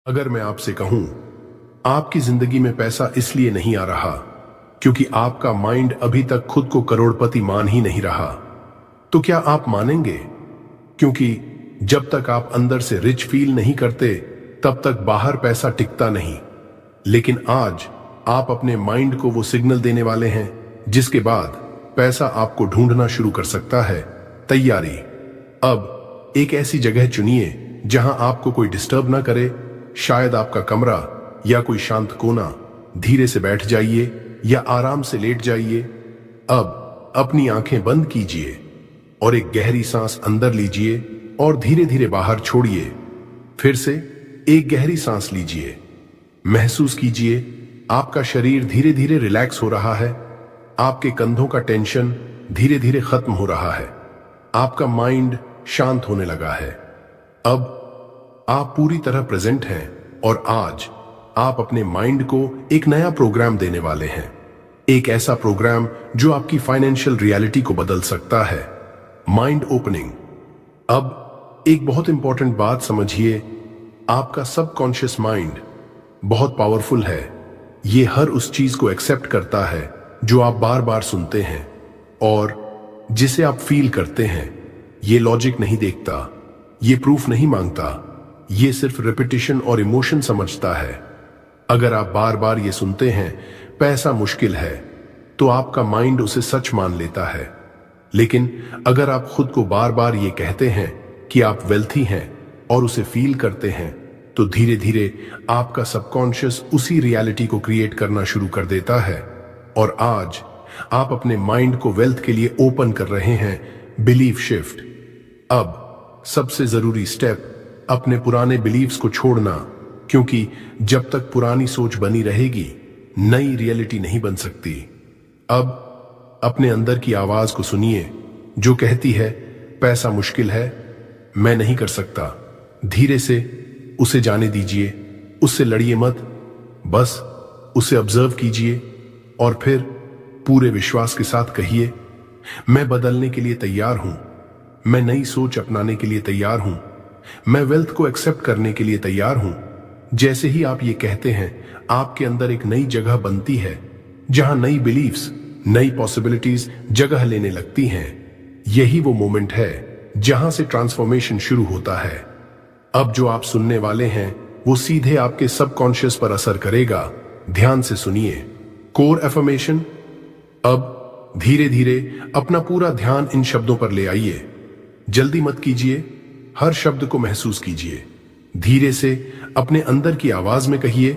अगर मैं आपसे कहूं, आपकी जिंदगी में पैसा इसलिए नहीं आ रहा क्योंकि आपका माइंड अभी तक खुद को करोड़पति मान ही नहीं रहा, तो क्या आप मानेंगे? क्योंकि जब तक आप अंदर से रिच फील नहीं करते, तब तक बाहर पैसा टिकता नहीं। लेकिन आज आप अपने माइंड को वो सिग्नल देने वाले हैं जिसके बाद पैसा आपको ढूंढना शुरू कर सकता है। तैयारी। अब एक ऐसी जगह चुनिए जहां आपको कोई डिस्टर्ब ना करे, शायद आपका कमरा या कोई शांत कोना। धीरे से बैठ जाइए या आराम से लेट जाइए। अब अपनी आंखें बंद कीजिए और एक गहरी सांस अंदर लीजिए और धीरे धीरे बाहर छोड़िए। फिर से एक गहरी सांस लीजिए। महसूस कीजिए आपका शरीर धीरे धीरे रिलैक्स हो रहा है। आपके कंधों का टेंशन धीरे धीरे खत्म हो रहा है। आपका माइंड शांत होने लगा है। अब आप पूरी तरह प्रेजेंट हैं और आज आप अपने माइंड को एक नया प्रोग्राम देने वाले हैं। एक ऐसा प्रोग्राम जो आपकी फाइनेंशियल रियलिटी को बदल सकता है। Mind opening. अब एक बहुत इंपॉर्टेंट बात समझिए, आपका सबकॉन्शियस माइंड बहुत पावरफुल है। ये हर उस चीज को एक्सेप्ट करता है जो आप बार बार सुनते हैं और जिसे आप फील करते हैं। ये लॉजिक नहीं देखता, ये प्रूफ नहीं मांगता, ये सिर्फ रिपीटिशन और इमोशन समझता है। अगर आप बार बार ये सुनते हैं पैसा मुश्किल है, तो आपका माइंड उसे सच मान लेता है। लेकिन अगर आप खुद को बार बार ये कहते हैं कि आप वेल्थी हैं और उसे फील करते हैं, तो धीरे धीरे आपका सबकॉन्शियस उसी रियलिटी को क्रिएट करना शुरू कर देता है। और आज आप अपने माइंड को वेल्थ के लिए ओपन कर रहे हैं। Belief shift. अब सबसे जरूरी स्टेप अपने पुराने बिलीव्स को छोड़ना, क्योंकि जब तक पुरानी सोच बनी रहेगी, नई रियलिटी नहीं बन सकती। अब अपने अंदर की आवाज को सुनिए जो कहती है पैसा मुश्किल है, मैं नहीं कर सकता। धीरे से उसे जाने दीजिए, उससे लड़िए मत, बस उसे ऑब्जर्व कीजिए और फिर पूरे विश्वास के साथ कहिए, मैं बदलने के लिए तैयार हूं, मैं नई सोच अपनाने के लिए तैयार हूं, मैं वेल्थ को एक्सेप्ट करने के लिए तैयार हूं। जैसे ही आप ये कहते हैं, आपके अंदर एक नई जगह बनती है जहां नई बिलीफ्स, नई पॉसिबिलिटीज जगह लेने लगती हैं। यही वो मोमेंट है जहां से ट्रांसफॉर्मेशन शुरू होता है। अब जो आप सुनने वाले हैं वो सीधे आपके सबकॉन्शियस पर असर करेगा। ध्यान से सुनिए। Core affirmation. अब धीरे धीरे अपना पूरा ध्यान इन शब्दों पर ले आइए। जल्दी मत कीजिए, हर शब्द को महसूस कीजिए। धीरे से अपने अंदर की आवाज में कहिए,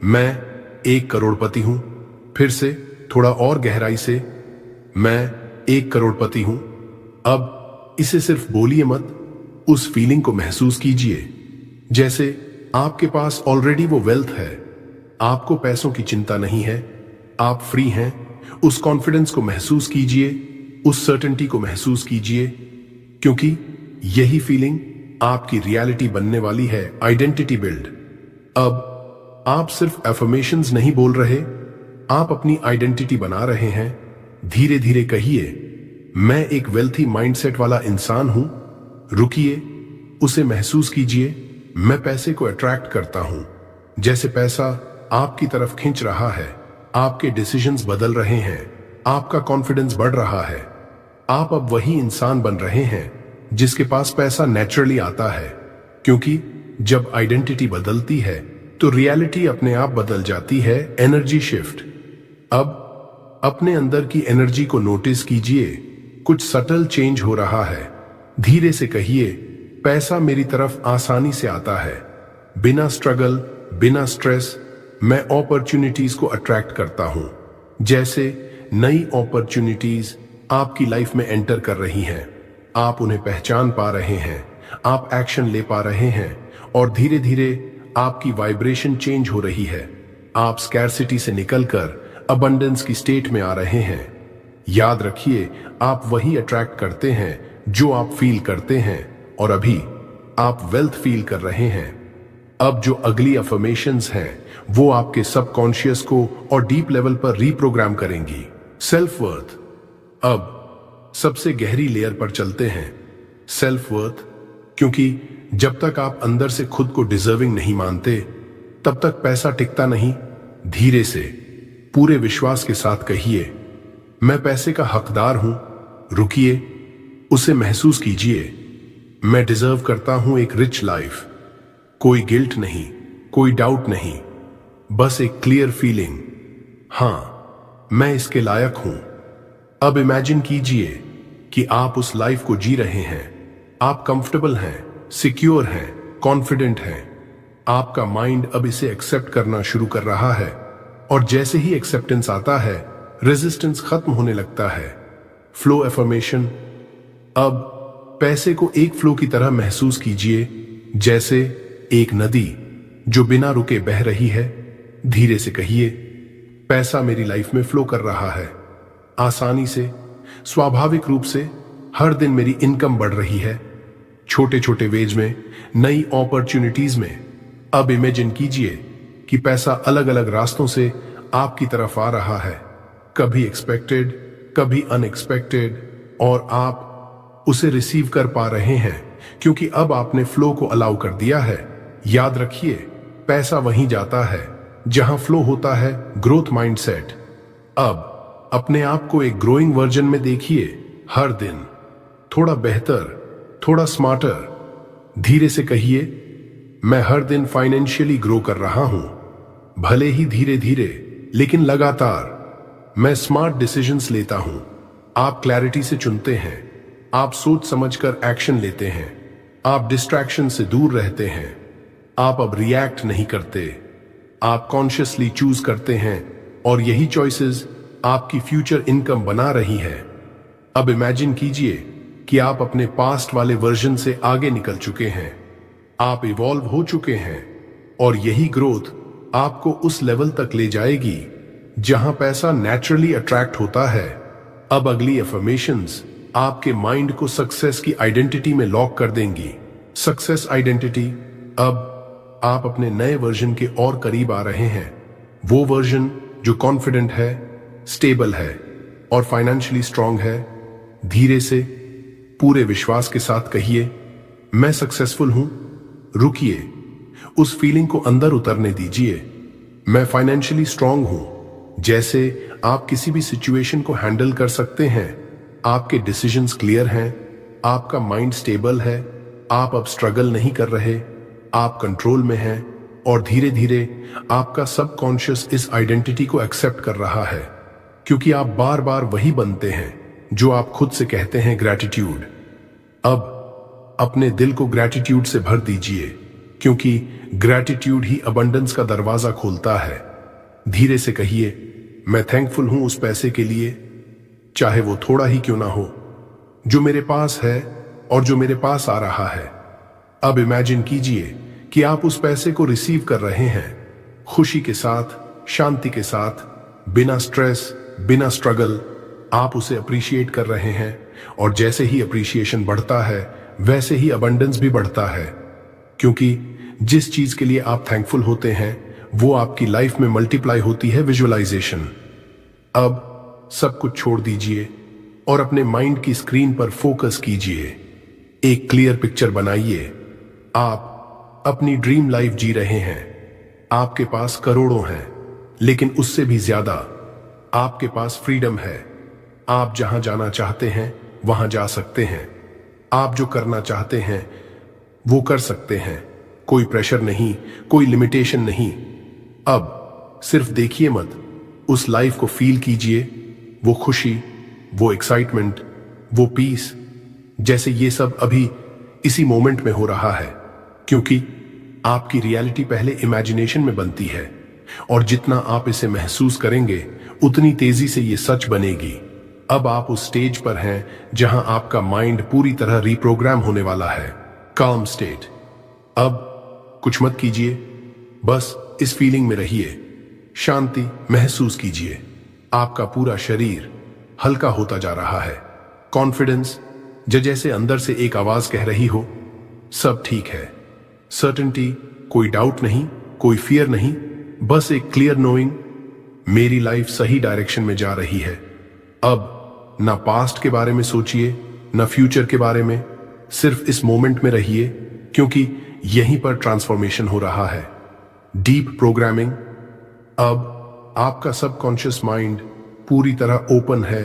मैं 1 करोड़पति हूं। फिर से थोड़ा और गहराई से, मैं 1 करोड़पति हूं। अब इसे सिर्फ बोलिए मत, उस फीलिंग को महसूस कीजिए जैसे आपके पास ऑलरेडी वो वेल्थ है। आपको पैसों की चिंता नहीं है, आप फ्री हैं। उस कॉन्फिडेंस को महसूस कीजिए, उस सर्टेनिटी को महसूस कीजिए, क्योंकि यही फीलिंग आपकी रियलिटी बनने वाली है। Identity build. अब आप सिर्फ एफर्मेशंस नहीं बोल रहे, आप अपनी आइडेंटिटी बना रहे हैं। धीरे धीरे कहिए, मैं एक वेल्थी माइंडसेट वाला इंसान हूं। रुकिए, उसे महसूस कीजिए, मैं पैसे को अट्रैक्ट करता हूं। जैसे पैसा आपकी तरफ खींच रहा है, आपके डिसीजंस बदल रहे हैं, आपका कॉन्फिडेंस बढ़ रहा है। आप अब वही इंसान बन रहे हैं जिसके पास पैसा नेचुरली आता है, क्योंकि जब आइडेंटिटी बदलती है तो रियलिटी अपने आप बदल जाती है। Energy shift. अब अपने अंदर की एनर्जी को नोटिस कीजिए, कुछ सटल चेंज हो रहा है। धीरे से कहिए, पैसा मेरी तरफ आसानी से आता है, बिना स्ट्रगल, बिना स्ट्रेस। मैं अपॉर्चुनिटीज को अट्रैक्ट करता हूं। जैसे नई अपॉर्चुनिटीज आपकी लाइफ में एंटर कर रही हैं, आप उन्हें पहचान पा रहे हैं, आप एक्शन ले पा रहे हैं और धीरे धीरे आपकी वाइब्रेशन चेंज हो रही है। आप स्कैर्सिटी से निकलकर अबंडेंस की स्टेट में आ रहे हैं। याद रखिए, आप वही अट्रैक्ट करते हैं जो आप फील करते हैं और अभी आप वेल्थ फील कर रहे हैं। अब जो अगली अफर्मेशंस हैं वो आपके सबकॉन्शियस को और डीप लेवल पर रीप्रोग्राम करेंगी। Self worth. अब सबसे गहरी लेयर पर चलते हैं, सेल्फ वर्थ। क्योंकि जब तक आप अंदर से खुद को डिजर्विंग नहीं मानते, तब तक पैसा टिकता नहीं। धीरे से, पूरे विश्वास के साथ कहिए, मैं पैसे का हकदार हूं। रुकिए, उसे महसूस कीजिए। मैं डिजर्व करता हूं एक रिच लाइफ। कोई गिल्ट नहीं, कोई डाउट नहीं, बस एक क्लियर फीलिंग, हां मैं इसके लायक हूं। अब इमेजिन कीजिए कि आप उस लाइफ को जी रहे हैं। आप कंफर्टेबल हैं, सिक्योर हैं, कॉन्फिडेंट हैं। आपका माइंड अब इसे एक्सेप्ट करना शुरू कर रहा है, और जैसे ही एक्सेप्टेंस आता है, रेजिस्टेंस खत्म होने लगता है। Flow affirmation. अब पैसे को एक फ्लो की तरह महसूस कीजिए, जैसे एक नदी जो बिना रुके बह रही है। धीरे से कहिए, पैसा मेरी लाइफ में फ्लो कर रहा है, आसानी से, स्वाभाविक रूप से। हर दिन मेरी इनकम बढ़ रही है, छोटे छोटे वेज में, नई अपॉर्चुनिटीज में। अब इमेजिन कीजिए कि पैसा अलग अलग रास्तों से आपकी तरफ आ रहा है, कभी एक्सपेक्टेड, कभी अनएक्सपेक्टेड, और आप उसे रिसीव कर पा रहे हैं क्योंकि अब आपने फ्लो को अलाउ कर दिया है। याद रखिए, पैसा वहीं जाता है जहां फ्लो होता है, ग्रोथ माइंडसेट। अब अपने आप को एक ग्रोइंग वर्जन में देखिए, हर दिन थोड़ा बेहतर, थोड़ा स्मार्टर। धीरे से कहिए, मैं हर दिन फाइनेंशियली ग्रो कर रहा हूं, भले ही धीरे धीरे लेकिन लगातार। मैं स्मार्ट डिसीजंस लेता हूं। आप क्लैरिटी से चुनते हैं, आप सोच समझकर एक्शन लेते हैं, आप डिस्ट्रैक्शन से दूर रहते हैं। आप अब रिएक्ट नहीं करते, आप कॉन्शियसली चूज करते हैं, और यही चॉइसेस आपकी फ्यूचर इनकम बना रही है। अब इमेजिन कीजिए कि आप अपने पास्ट वाले वर्जन से आगे निकल चुके हैं। आप इवॉल्व हो चुके हैं, और यही ग्रोथ आपको उस लेवल तक ले जाएगी जहां पैसा नेचुरली अट्रैक्ट होता है। अब अगली अफर्मेशंस आपके माइंड को सक्सेस की आइडेंटिटी में लॉक कर देंगी। Success identity. अब आप अपने नए वर्जन के और करीब आ रहे हैं, वो वर्जन जो कॉन्फिडेंट है, स्टेबल है, और फाइनेंशियली स्ट्रांग है। धीरे से, पूरे विश्वास के साथ कहिए, मैं सक्सेसफुल हूं। रुकिए, उस फीलिंग को अंदर उतरने दीजिए। मैं फाइनेंशियली स्ट्रांग हूं, जैसे आप किसी भी सिचुएशन को हैंडल कर सकते हैं। आपके डिसीजंस क्लियर हैं, आपका माइंड स्टेबल है, आप अब स्ट्रगल नहीं कर रहे, आप कंट्रोल में हैं, और धीरे धीरे आपका सबकॉन्शियस इस आइडेंटिटी को एक्सेप्ट कर रहा है, क्योंकि आप बार बार वही बनते हैं जो आप खुद से कहते हैं, ग्रैटिट्यूड। अब अपने दिल को ग्रैटिट्यूड से भर दीजिए, क्योंकि ग्रैटिट्यूड ही अबंडेंस का दरवाजा खोलता है। धीरे से कहिए, मैं थैंकफुल हूं उस पैसे के लिए, चाहे वो थोड़ा ही क्यों ना हो, जो मेरे पास है और जो मेरे पास आ रहा है। अब इमेजिन कीजिए कि आप उस पैसे को रिसीव कर रहे हैं, खुशी के साथ, शांति के साथ, बिना स्ट्रेस, बिना स्ट्रगल। आप उसे अप्रिशिएट कर रहे हैं, और जैसे ही अप्रिशिएशन बढ़ता है, वैसे ही अबंडेंस भी बढ़ता है, क्योंकि जिस चीज के लिए आप थैंकफुल होते हैं, वो आपकी लाइफ में मल्टीप्लाई होती है। विजुअलाइजेशन। अब सब कुछ छोड़ दीजिए और अपने माइंड की स्क्रीन पर फोकस कीजिए। एक क्लियर पिक्चर बनाइए। आप अपनी ड्रीम लाइफ जी रहे हैं। आपके पास करोड़ों हैं, लेकिन उससे भी ज्यादा आपके पास फ्रीडम है। आप जहां जाना चाहते हैं वहां जा सकते हैं। आप जो करना चाहते हैं वो कर सकते हैं। कोई प्रेशर नहीं, कोई लिमिटेशन नहीं। अब सिर्फ देखिए मत, उस लाइफ को फील कीजिए, वो खुशी, वो एक्साइटमेंट, वो पीस, जैसे ये सब अभी इसी मोमेंट में हो रहा है, क्योंकि आपकी रियलिटी पहले इमेजिनेशन में बनती है, और जितना आप इसे महसूस करेंगे उतनी तेजी से ये सच बनेगी। अब आप उस स्टेज पर हैं जहां आपका माइंड पूरी तरह रीप्रोग्राम होने वाला है। काम स्टेट। अब कुछ मत कीजिए, बस इस फीलिंग में रहिए। शांति महसूस कीजिए। आपका पूरा शरीर हल्का होता जा रहा है। कॉन्फिडेंस, जैसे अंदर से एक आवाज कह रही हो, सब ठीक है। सर्टेनिटी, कोई डाउट नहीं, कोई फियर नहीं, बस एक क्लियर नोइंग, मेरी लाइफ सही डायरेक्शन में जा रही है। अब ना पास्ट के बारे में सोचिए, ना फ्यूचर के बारे में, सिर्फ इस मोमेंट में रहिए। क्योंकि यहीं पर ट्रांसफॉर्मेशन हो रहा है। Deep programming. अब आपका सबकॉन्शियस माइंड पूरी तरह ओपन है।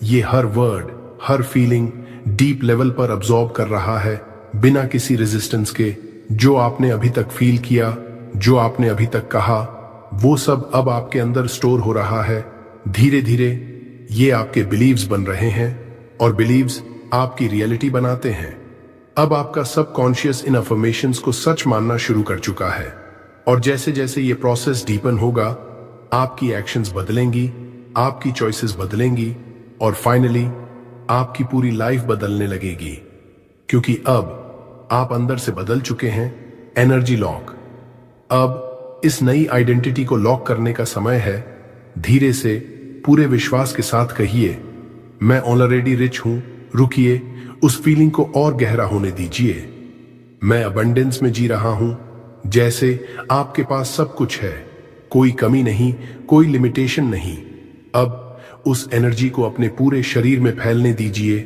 ये हर वर्ड, हर फीलिंग डीप लेवल पर अब्सॉर्ब कर रहा है, बिना किसी रेजिस्टेंस के। जो आपने अभी तक फील किया, जो आपने अभी तक कहा, वो सब अब आपके अंदर स्टोर हो रहा है। धीरे धीरे ये आपके बिलीव्स बन रहे हैं और बिलीव्स आपकी रियलिटी बनाते हैं। अब आपका सबकॉन्शियस इन अफर्मेशंस को सच मानना शुरू कर चुका है और जैसे जैसे ये प्रोसेस डीपन होगा, आपकी एक्शंस बदलेंगी, आपकी चॉइसेस बदलेंगी और फाइनली आपकी पूरी लाइफ बदलने लगेगी, क्योंकि अब आप अंदर से बदल चुके हैं। Energy lock. अब इस नई आइडेंटिटी को लॉक करने का समय है। धीरे से पूरे विश्वास के साथ कहिए, मैं ऑलरेडी रिच हूं। रुकिए, उस फीलिंग को और गहरा होने दीजिए। मैं अबंडेंस में जी रहा हूं, जैसे आपके पास सब कुछ है, कोई कमी नहीं, कोई लिमिटेशन नहीं। अब उस एनर्जी को अपने पूरे शरीर में फैलने दीजिए,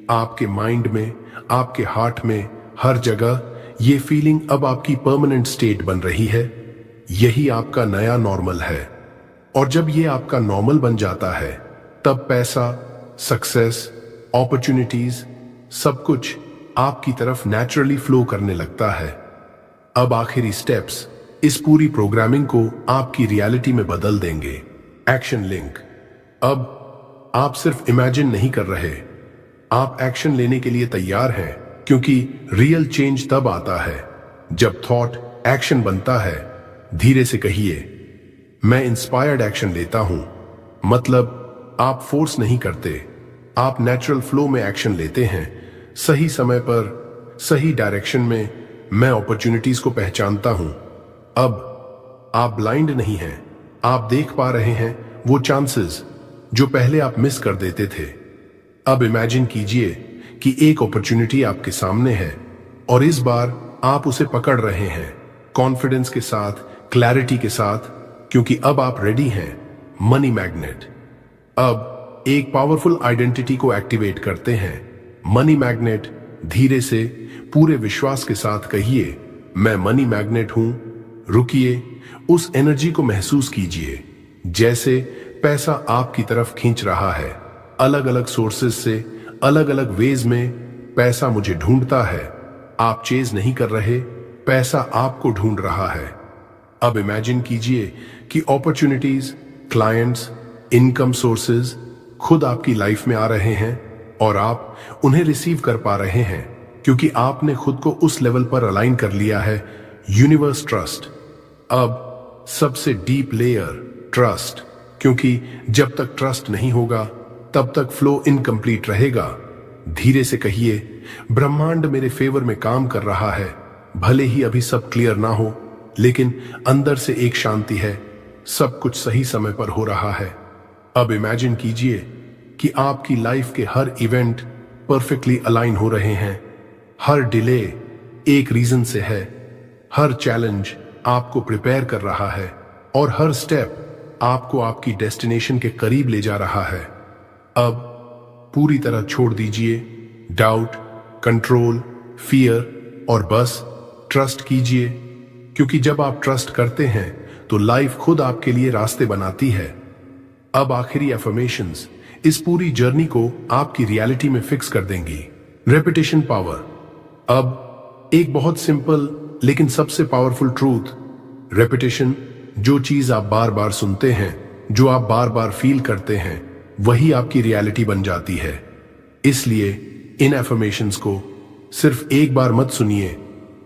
आपके माइंड में, आपके हार्ट में, हर जगह। ये फीलिंग अब आपकी परमानेंट स्टेट बन रही है। यही आपका नया नॉर्मल है और जब ये आपका नॉर्मल बन जाता है, तब पैसा, सक्सेस, अपॉर्चुनिटीज, सब कुछ आपकी तरफ नेचुरली फ्लो करने लगता है। अब आखिरी स्टेप्स इस पूरी प्रोग्रामिंग को आपकी रियलिटी में बदल देंगे। Action link. अब आप सिर्फ इमेजिन नहीं कर रहे, आप एक्शन लेने के लिए तैयार हैं, क्योंकि रियल चेंज तब आता है जब थॉट एक्शन बनता है। धीरे से कहिए, मैं इंस्पायर्ड एक्शन लेता हूं। मतलब आप फोर्स नहीं करते, आप नेचुरल फ्लो में एक्शन लेते हैं। सही समय पर, सही डायरेक्शन में। मैं अपॉर्चुनिटीज को पहचानता हूं। अब आप ब्लाइंड नहीं हैं, आप देख पा रहे हैं वो चांसेस जो पहले आप मिस कर देते थे। अब इमेजिन कीजिए कि एक अपॉर्चुनिटी आपके सामने है और इस बार आप उसे पकड़ रहे हैं, कॉन्फिडेंस के साथ, क्लैरिटी के साथ, क्योंकि अब आप रेडी हैं। Money magnet. अब एक पावरफुल आइडेंटिटी को एक्टिवेट करते हैं। Money magnet. धीरे से पूरे विश्वास के साथ कहिए, मैं मनी मैग्नेट हूं। रुकिए, उस एनर्जी को महसूस कीजिए, जैसे पैसा आपकी तरफ खींच रहा है। अलग अलग सोर्सेस से, अलग अलग वेज में पैसा मुझे ढूंढता है। आप चेज नहीं कर रहे, पैसा आपको ढूंढ रहा है। अब इमेजिन कीजिए कि अपॉर्चुनिटीज, क्लाइंट्स, इनकम सोर्सेज खुद आपकी लाइफ में आ रहे हैं और आप उन्हें रिसीव कर पा रहे हैं, क्योंकि आपने खुद को उस लेवल पर अलाइन कर लिया है। Universe trust. अब सबसे डीप लेयर, ट्रस्ट, क्योंकि जब तक ट्रस्ट नहीं होगा तब तक फ्लो इनकम्प्लीट रहेगा। धीरे से कहिए, ब्रह्मांड मेरे फेवर में काम कर रहा है। भले ही अभी सब क्लियर ना हो, लेकिन अंदर से एक शांति है, सब कुछ सही समय पर हो रहा है। अब इमेजिन कीजिए कि आपकी लाइफ के हर इवेंट परफेक्टली अलाइन हो रहे हैं। हर डिले एक रीजन से है, हर चैलेंज आपको प्रिपेयर कर रहा है और हर स्टेप आपको आपकी डेस्टिनेशन के करीब ले जा रहा है। अब पूरी तरह छोड़ दीजिए डाउट, कंट्रोल, फियर और बस ट्रस्ट कीजिए, क्योंकि जब आप ट्रस्ट करते हैं तो लाइफ खुद आपके लिए रास्ते बनाती है। अब आखिरी अफर्मेशंस इस पूरी जर्नी को आपकी रियलिटी में फिक्स कर देंगी। Repetition power. अब एक बहुत सिंपल लेकिन सबसे पावरफुल ट्रूथ। रेपिटेशन, जो चीज आप बार बार सुनते हैं, जो आप बार बार फील करते हैं, वही आपकी रियलिटी बन जाती है। इसलिए इन अफर्मेशंस को सिर्फ एक बार मत सुनिए,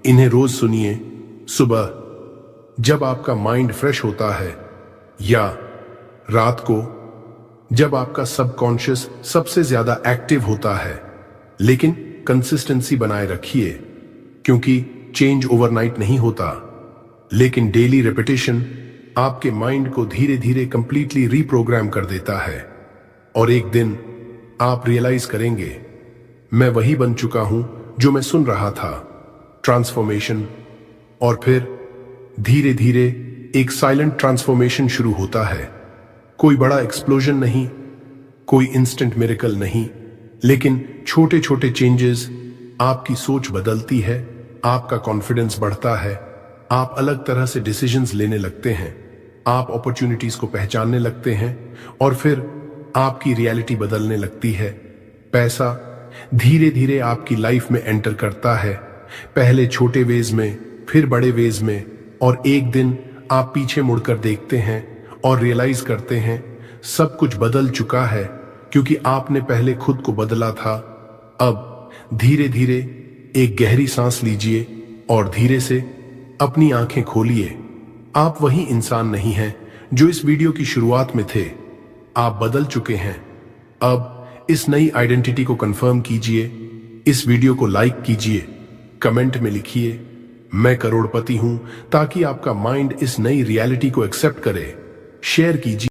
इन्हें रोज सुनिए। सुबह जब आपका माइंड फ्रेश होता है, या रात को जब आपका सबकॉन्शियस सबसे ज्यादा एक्टिव होता है। लेकिन कंसिस्टेंसी बनाए रखिए, क्योंकि चेंज ओवरनाइट नहीं होता, लेकिन डेली रेपिटेशन आपके माइंड को धीरे धीरे कंप्लीटली रीप्रोग्राम कर देता है और एक दिन आप रियलाइज करेंगे, मैं वही बन चुका हूं जो मैं सुन रहा था। ट्रांसफॉर्मेशन। और फिर धीरे धीरे एक साइलेंट ट्रांसफॉर्मेशन शुरू होता है। कोई बड़ा एक्सप्लोजन नहीं, कोई इंस्टेंट मिरेकल नहीं, लेकिन छोटे छोटे चेंजेस। आपकी सोच बदलती है, आपका कॉन्फिडेंस बढ़ता है, आप अलग तरह से डिसीजंस लेने लगते हैं, आप अपॉर्चुनिटीज को पहचानने लगते हैं और फिर आपकी रियलिटी बदलने लगती है। पैसा धीरे धीरे आपकी लाइफ में एंटर करता है, पहले छोटे वेज में, फिर बड़े वेज में, और एक दिन आप पीछे मुड़कर देखते हैं और रियलाइज करते हैं सब कुछ बदल चुका है, क्योंकि आपने पहले खुद को बदला था। अब धीरे धीरे एक गहरी सांस लीजिए और धीरे से अपनी आंखें खोलिए। आप वही इंसान नहीं हैं जो इस वीडियो की शुरुआत में थे, आप बदल चुके हैं। अब इस नई आइडेंटिटी को कंफर्म कीजिए, इस वीडियो को लाइक कीजिए, कमेंट में लिखिए मैं करोड़पति हूं, ताकि आपका माइंड इस नई रियलिटी को एक्सेप्ट करे। शेयर कीजिए।